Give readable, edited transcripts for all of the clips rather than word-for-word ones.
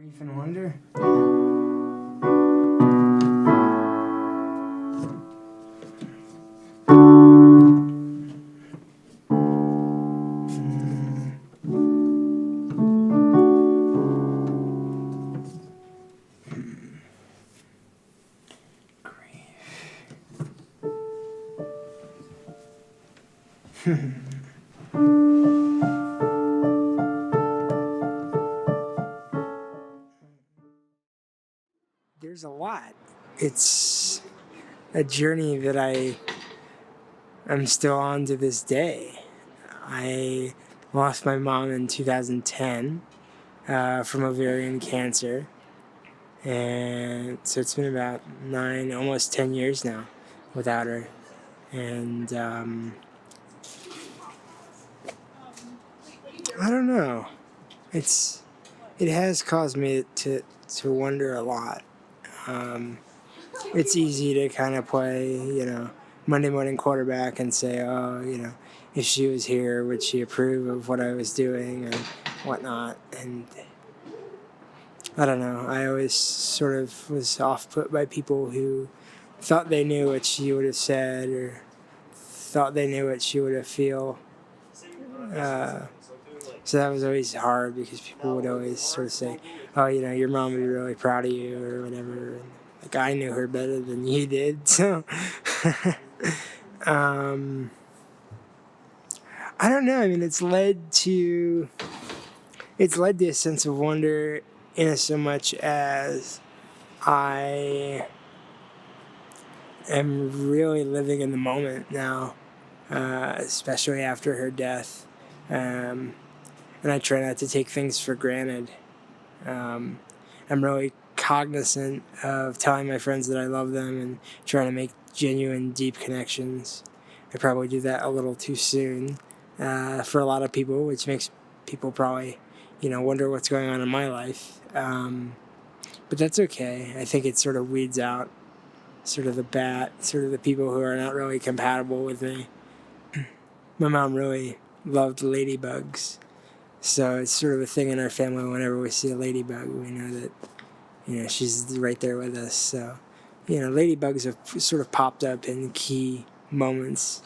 Grief and wonder. There's a lot. It's a journey that I'm still on to this day. I lost my mom in 2010 from ovarian cancer, and so it's been about 9, almost 10 years now without her. And I don't know. It has caused me to wonder a lot. It's easy to kind of play, Monday morning quarterback and say, oh, if she was here, would she approve of what I was doing and whatnot? And I don't know. I always sort of was off-put by people who thought they knew what she would have said or thought they knew what she would have feel. So that was always hard because people would always sort of say, oh, your mom would be really proud of you or whatever. And, like, I knew her better than you did. So I don't know. I mean, it's led to a sense of wonder in so much as I am really living in the moment now, especially after her death. And I try not to take things for granted. I'm really cognizant of telling my friends that I love them and trying to make genuine, deep connections. I probably do that a little too soon for a lot of people, which makes people probably, wonder what's going on in my life. But that's okay. I think it sort of weeds out sort of the people who are not really compatible with me. My mom really loved ladybugs. So it's sort of a thing in our family. Whenever we see a ladybug, we know that, she's right there with us. So, ladybugs have sort of popped up in key moments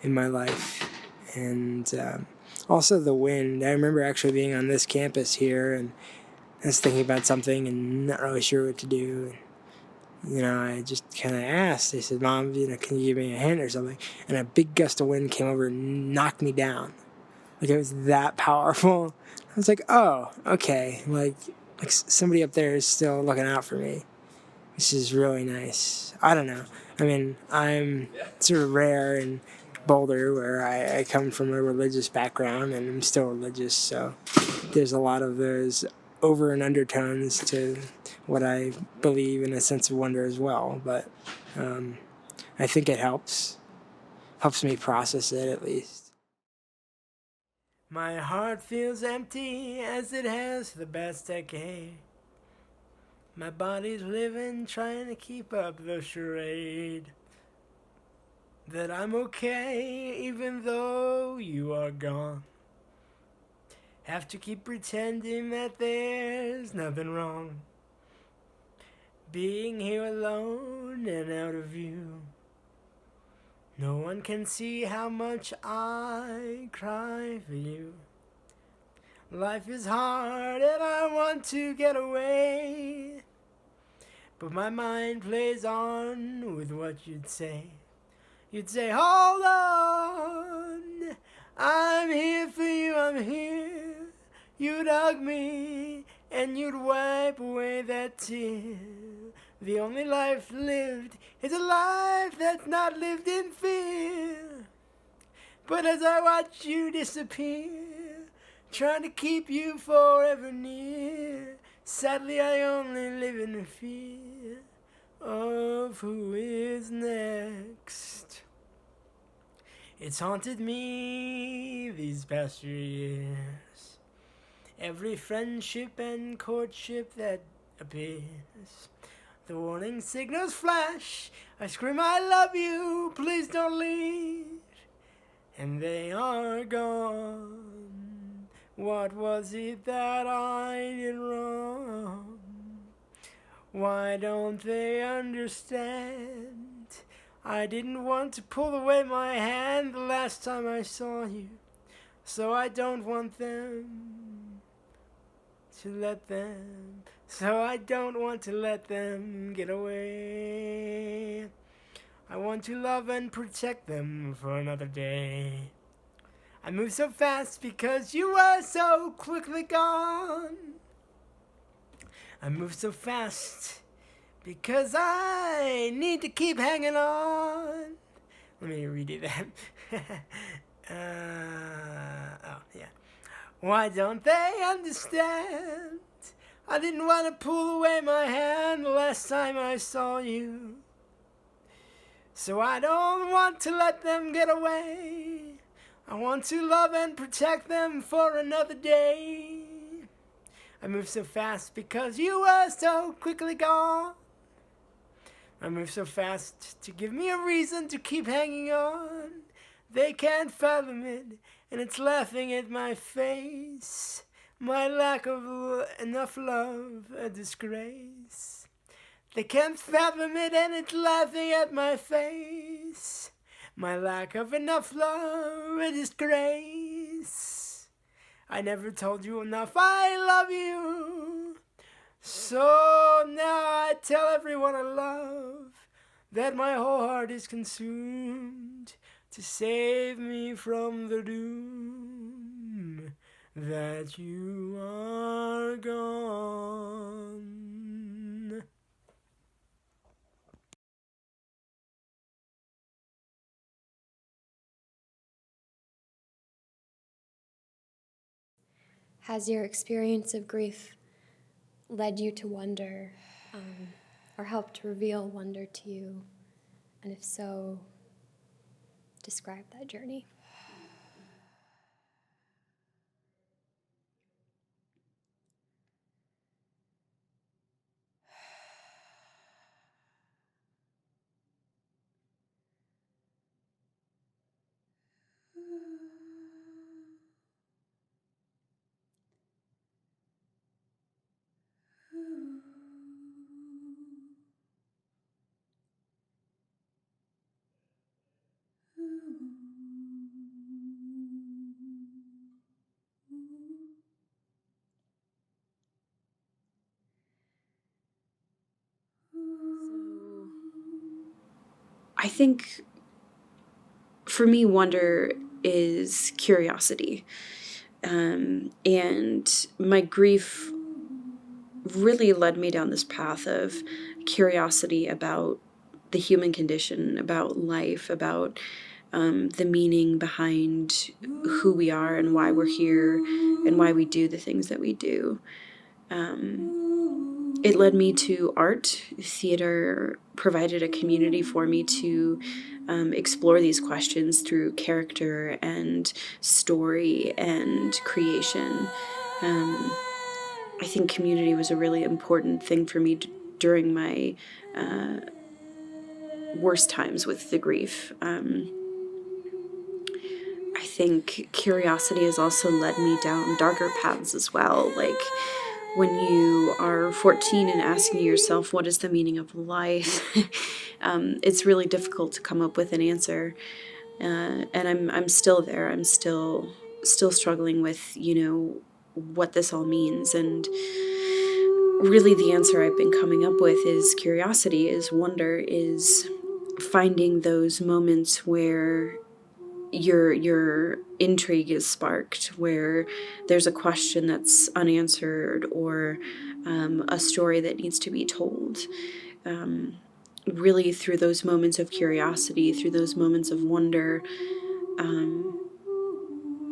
in my life. And also the wind. I remember actually being on this campus here and I was thinking about something and not really sure what to do. And, I just kind of asked. They said, Mom, can you give me a hint or something? And a big gust of wind came over and knocked me down. Like, it was that powerful. I was like, oh, okay. Like somebody up there is still looking out for me. This is really nice. I don't know. I mean, I'm sort of rare in Boulder where I come from a religious background and I'm still religious. So there's a lot of those over and undertones to what I believe in a sense of wonder as well. But I think it helps me process it at least. My heart feels empty as it has the past decade. My body's living, trying to keep up the charade. That I'm okay even though you are gone. Have to keep pretending that there's nothing wrong. Being here alone and out of view. No one can see how much I cry for you. Life is hard and I want to get away. But my mind plays on with what you'd say. You'd say, hold on, I'm here for you, I'm here. You'd hug me and you'd wipe away that tear. The only life lived is a life that's not lived in fear. But as I watch you disappear, trying to keep you forever near, sadly I only live in fear of who is next. It's haunted me these past few years. Every friendship and courtship that appears. The warning signals flash. I scream, I love you, please don't leave. And they are gone. What was it that I did wrong? Why don't they understand? I didn't want to pull away my hand the last time I saw you, so I don't want them to let them, so I don't want to let them get away. I want to love and protect them for another day. I moved so fast because you were so quickly gone. I moved so fast because I need to keep hanging on. Let me redo that. Oh, yeah. Why don't they understand? I didn't want to pull away my hand the last time I saw you, so I don't want to let them get away. I want to love and protect them for another day. I moved so fast because you were so quickly gone. I moved so fast to give me a reason to keep hanging on. They can't fathom it, and it's laughing at my face. My lack of enough love, a disgrace. They can't fathom it, and it's laughing at my face. My lack of enough love, a disgrace. I never told you enough I love you. So now I tell everyone I love that my whole heart is consumed to save me from the doom that you are gone. Has your experience of grief led you to wonder, or helped reveal wonder to you? And if so, describe that journey. I think for me, wonder is curiosity. And my grief really led me down this path of curiosity about the human condition, about life, about the meaning behind who we are and why we're here and why we do the things that we do. It led me to art. Theater provided a community for me to explore these questions through character and story and creation. I think community was a really important thing for me during my worst times with the grief. I think curiosity has also led me down darker paths as well. Like when you are 14 and asking yourself, what is the meaning of life? It's really difficult to come up with an answer. And I'm still there. I'm still struggling with, what this all means. And really the answer I've been coming up with is curiosity, is wonder, is finding those moments where your intrigue is sparked, where there's a question that's unanswered, or a story that needs to be told. Really, through those moments of curiosity, through those moments of wonder,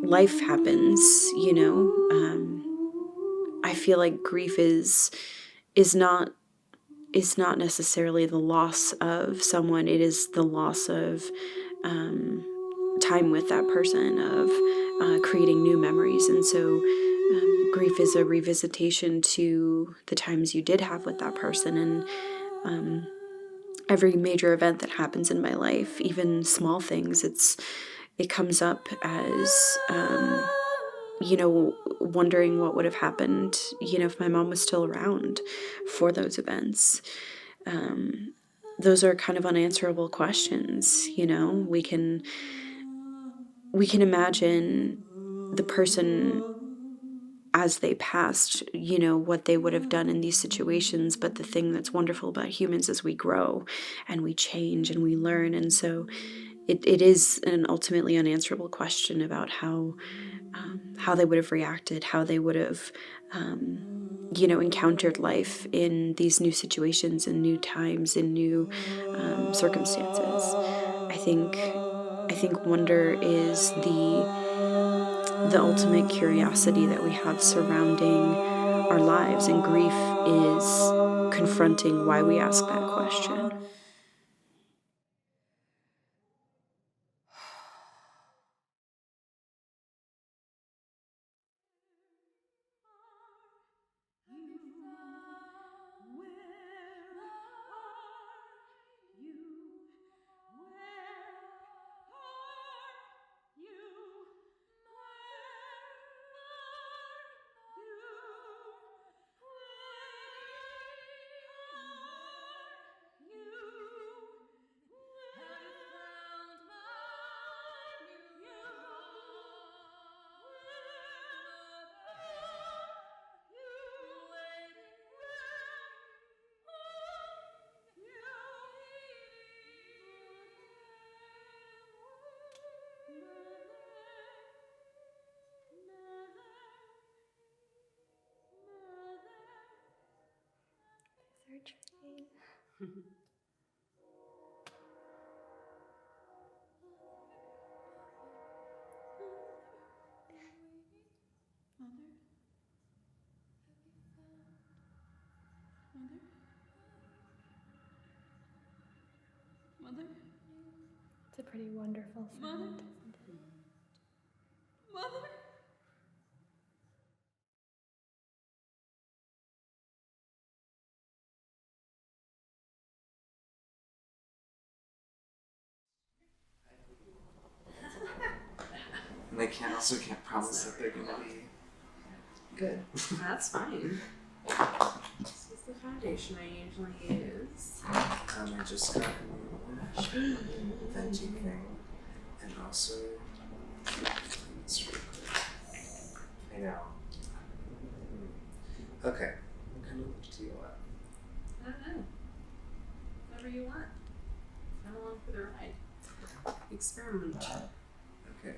life happens. I feel like grief is not necessarily the loss of someone. It is the loss of time with that person, of creating new memories. And so grief is a revisitation to the times you did have with that person. And every major event that happens in my life, even small things, it comes up as wondering what would have happened, if my mom was still around for those events. Those are kind of unanswerable questions. We can imagine the person as they passed, what they would have done in these situations. But the thing that's wonderful about humans is we grow and we change and we learn. And so it is an ultimately unanswerable question about how they would have reacted, how they would have, encountered life in these new situations, in new times, in new circumstances. I think wonder is the ultimate curiosity that we have surrounding our lives, and grief is confronting why we ask that question. Mother? It's a pretty wonderful sound, isn't it? Mother? And they can't promise that they're gonna be Good. That's fine. This is the foundation I usually use. I just got a new venting thing, and also it's really good. I know. Okay. What kind of look do you want? I don't know. Whatever you want. Come along for the ride. Experiment. Okay.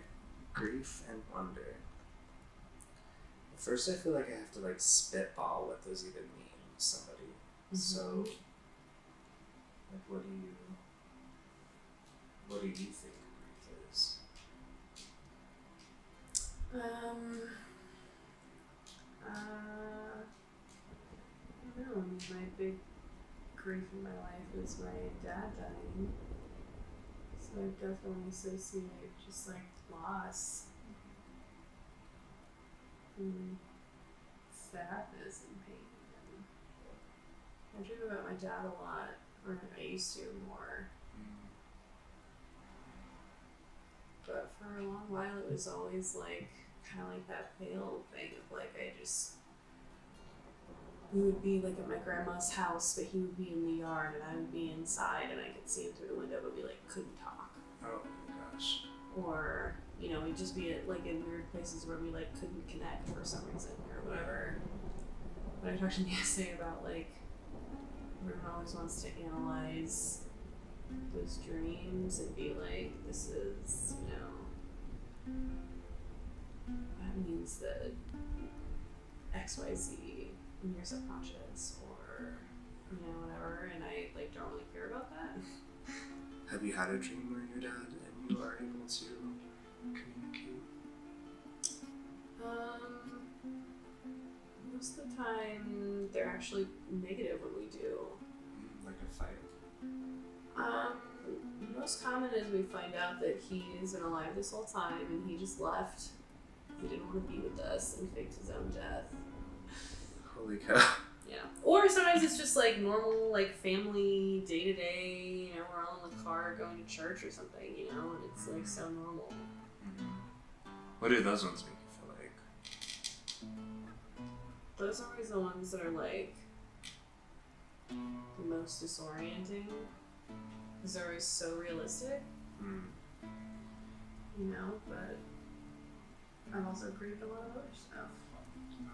Grief and wonder. First, I feel like I have to spitball what those even mean to somebody. Mm-hmm. So, what do you think grief is? I don't know. My big grief in my life is my dad dying. So I definitely associate just loss. And sadness and pain. And I dream about my dad a lot, or I used to more. But for a long while, it was always kind of that pale thing of we would be at my grandma's house, but he would be in the yard and I would be inside, and I could see him through the window, but we couldn't talk. Oh my gosh. Or we'd just be at in weird places where we couldn't connect for some reason or whatever. But I talked to him yesterday about everyone always wants to analyze those dreams and be this is, that means that XYZ in your subconscious or, whatever, and I don't really care about that. Have you had a dream where your dad and you are able to communicate? Most of the time they're actually negative when we do. Like a fight? Most common is we find out that he's been alive this whole time and he just left. He didn't want to be with us and faked his own death. Holy cow. Yeah. Or sometimes it's just normal family day to day, we're all in the car going to church or something, and it's so normal. Mm-hmm. What do those ones make you feel like? those are always the ones that are like the most disorienting because they're always so realistic, you know, but I've also grieved a lot of other stuff.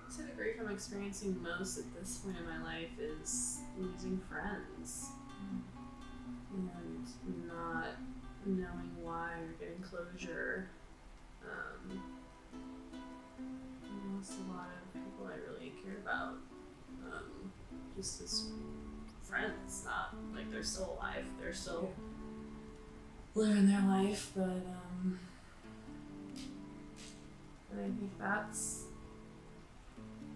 I'd say the grief I'm experiencing most at this point in my life is losing friends and not knowing why or getting closure. I lost a lot of people I really cared about, just as friends, not like they're still alive, they're still living their life, but and I think that's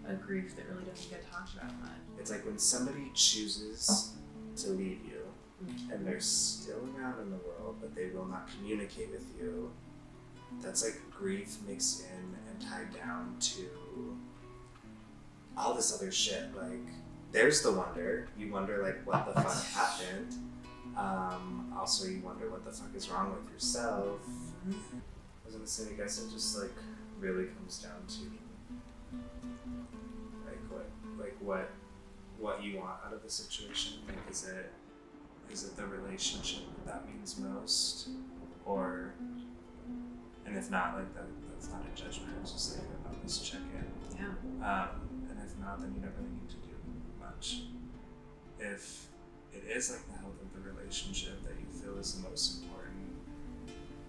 a grief that really doesn't get talked about much. It's like when somebody chooses to leave you and they're still around in the world, but they will not communicate with you. That's like grief mixed in and tied down to all this other shit. Like, there's the wonder. You wonder, like, what the fuck happened. Also, you wonder what the fuck is wrong with yourself. I was gonna say, I guess it just, like, really comes down to, what you want out of the situation. Like, is it the relationship that means most? Or, and if not, like, that's not a judgment, it's just like an honest check-in. Yeah. And if not, then you don't really need to do much. If it is like the health of the relationship that you feel is the most important,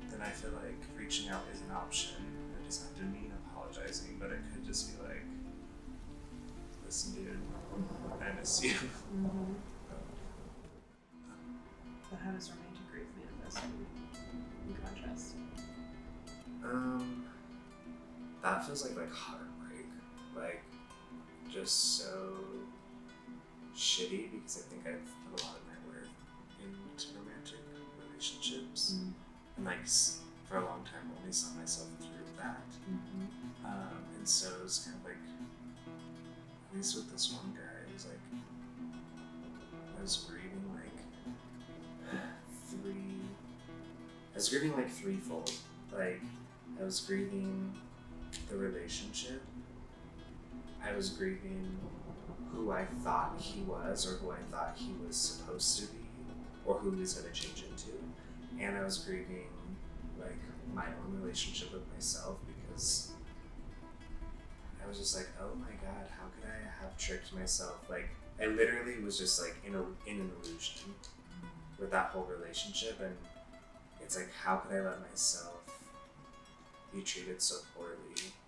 then I feel like reaching out is an option. It doesn't have to mean apologizing, but it could just be like, listen, dude, I miss you. Mm-hmm. So how does romantic grief manifest in contrast? That feels like heartbreak, like just so shitty, because I think I've put a lot of my work into romantic relationships, and like for a long time only saw myself through that. And so it was kind of like, at least with this one guy, it was like I was grieving like threefold. Like, I was grieving the relationship, I was grieving who I thought he was, or who I thought he was supposed to be, or who he was going to change into, and I was grieving like my own relationship with myself, because I was just like, oh my god, how could I have tricked myself? Like, I literally was just like in an illusion with that whole relationship, and it's like, how could I let myself be treated so poorly,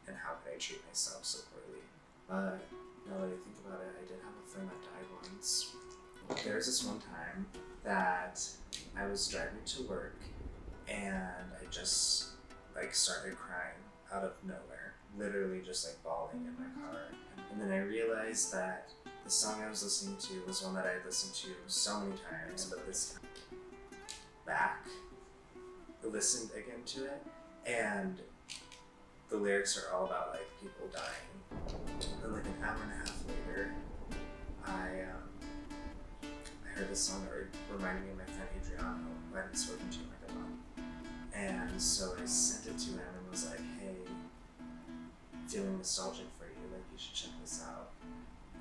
and how could I treat myself so poorly? But now that I think about it, I did have a friend that died once. There was this one time that I was driving to work, and I just like started crying out of nowhere, literally just like bawling in my car. And then I realized that the song I was listening to was one that I had listened to so many times, but this time back, I listened again to it, and the lyrics are all about like people dying. And like an hour and a half later, I heard this song that reminded me of my friend Adriano, who I hadn't spoken to in like a month. And so I sent it to him and was like, hey, feeling nostalgic for you, like you should check this out.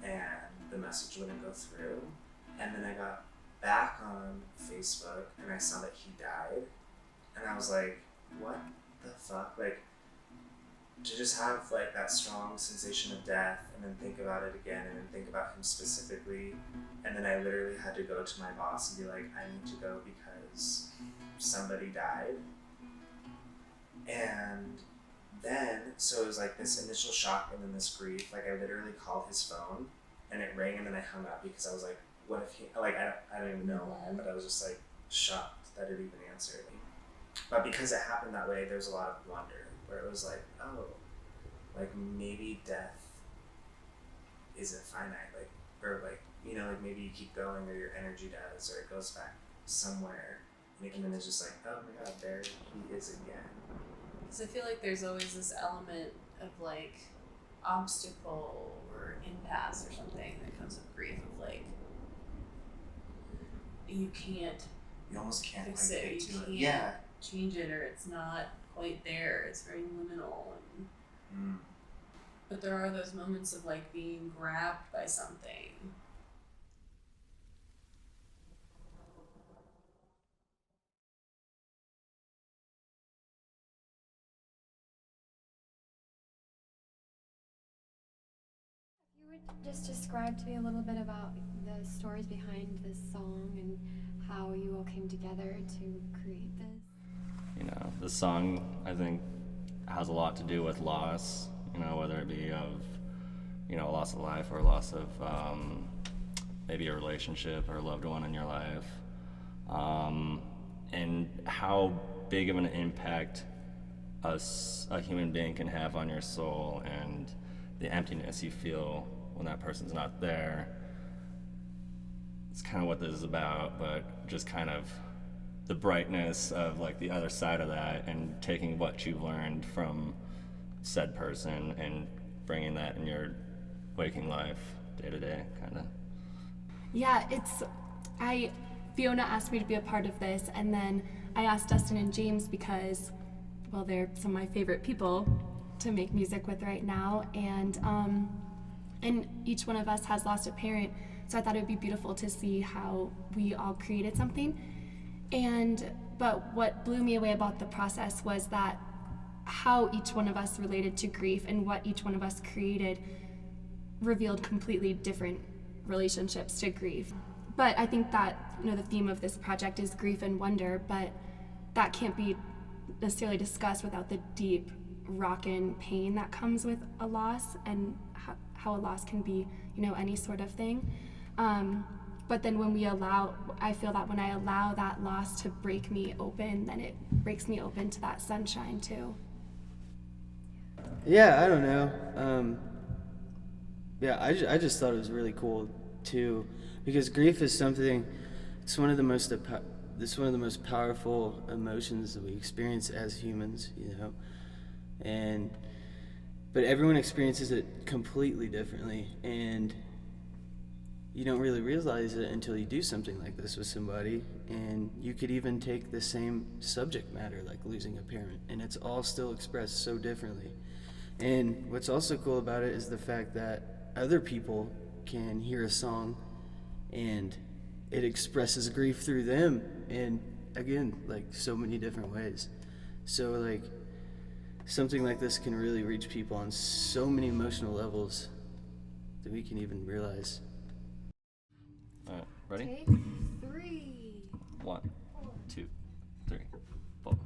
And the message wouldn't go through. And then I got back on Facebook and I saw that he died. And I was like, what the fuck? Like, to just have like that strong sensation of death and then think about it again and then think about him specifically, and then I literally had to go to my boss and be like, I need to go because somebody died. And then, so it was like this initial shock and then this grief. Like, I literally called his phone and it rang and then I hung up because I was like, what if he, like, I don't even know why, but I was just like shocked that it even answered me. But because it happened that way, there's a lot of wonder, where it was like, oh, like maybe death isn't finite, like, or like, you know, like maybe you keep going, or your energy does, or it goes back somewhere, and then it's just like, oh my god, there he is again. Because I feel like there's always this element of like obstacle or impasse or something that comes with grief, of like, you almost can't fix like it, get you to it. can't Yeah. change it, or it's not quite there, it's very liminal. And But there are those moments of like being grabbed by something. You would just describe to me a little bit about the stories behind this song and how you all came together to create this. You know, the song, I think, has a lot to do with loss, you know, whether it be of, you know, a loss of life or a loss of maybe a relationship or a loved one in your life, and how big of an impact a human being can have on your soul, and the emptiness you feel when that person's not there. It's kind of what this is about, but just kind of the brightness of like the other side of that, and taking what you've learned from said person and bringing that in your waking life day to day, kind of. Yeah, Fiona asked me to be a part of this, and then I asked Dustin and James because, well, they're some of my favorite people to make music with right now, and each one of us has lost a parent, so I thought it would be beautiful to see how we all created something. But what blew me away about the process was that how each one of us related to grief and what each one of us created revealed completely different relationships to grief. But I think that, you know, the theme of this project is grief and wonder, but that can't be necessarily discussed without the deep rockin' pain that comes with a loss, and how a loss can be, you know, any sort of thing. But then I feel that when I allow that loss to break me open, then it breaks me open to that sunshine too. Yeah, I don't know. I just thought it was really cool too, because grief is something. It's one of the most powerful emotions that we experience as humans, you know, but everyone experiences it completely differently, and you don't really realize it until you do something like this with somebody. And you could even take the same subject matter, like losing a parent, and it's all still expressed so differently. And what's also cool about it is the fact that other people can hear a song and it expresses grief through them, and again, like so many different ways. So like something like this can really reach people on so many emotional levels that we can even realize. All right, ready? Take 3. 1, 2, 3, 4.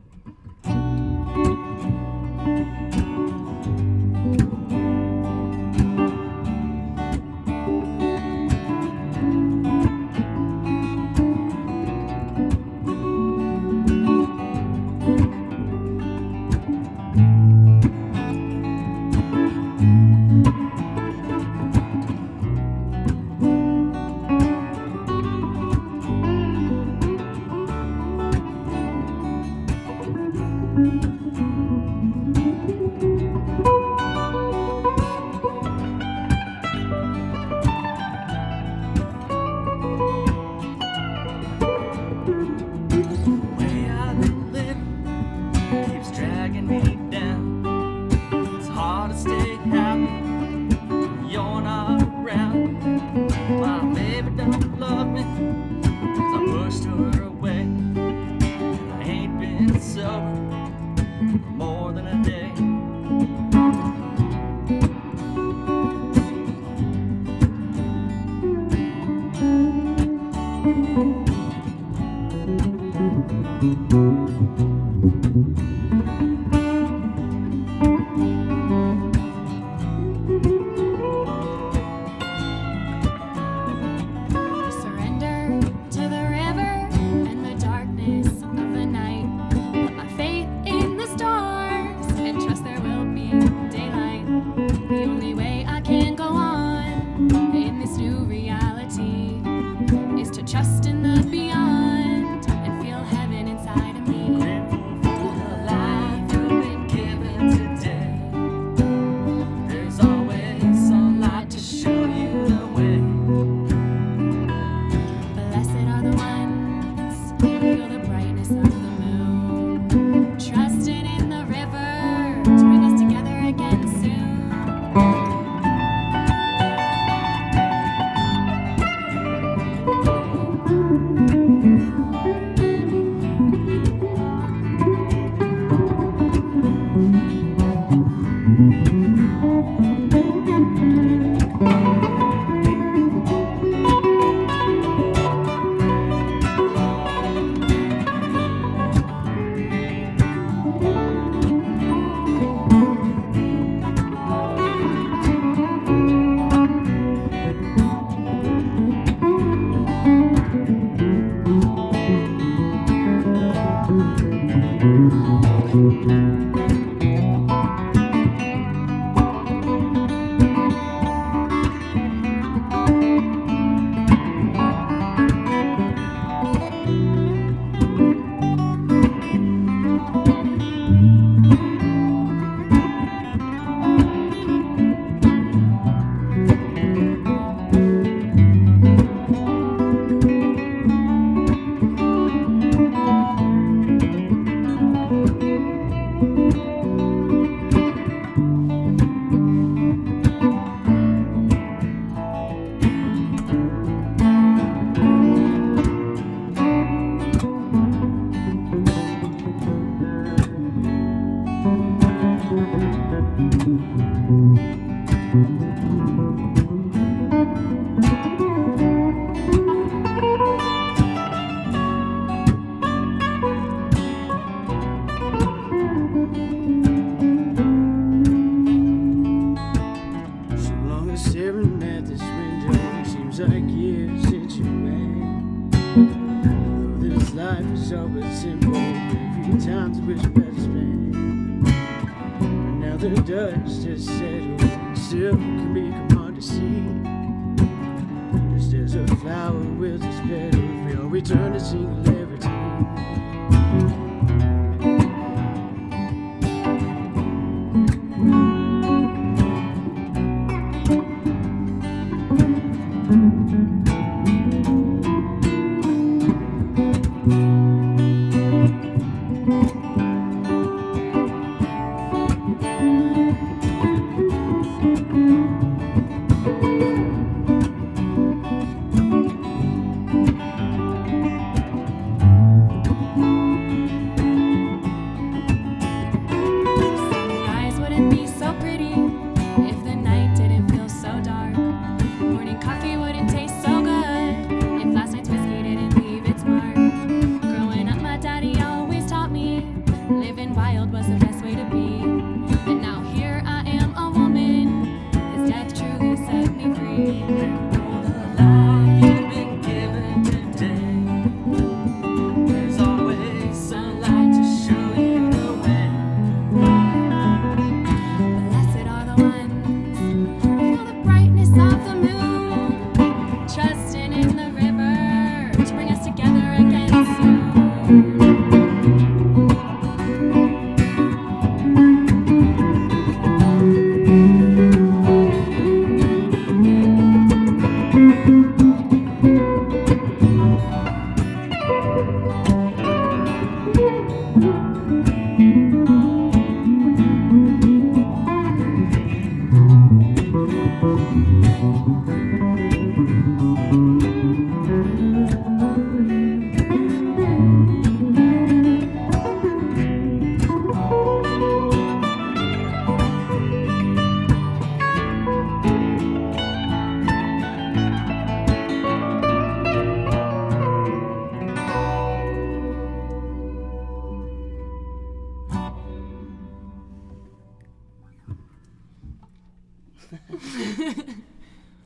Trust in the beyond and feel heaven inside of me.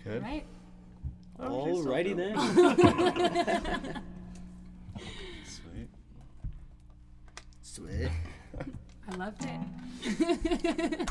Good. Right? Alrighty then. Sweet. Sweet. I loved it.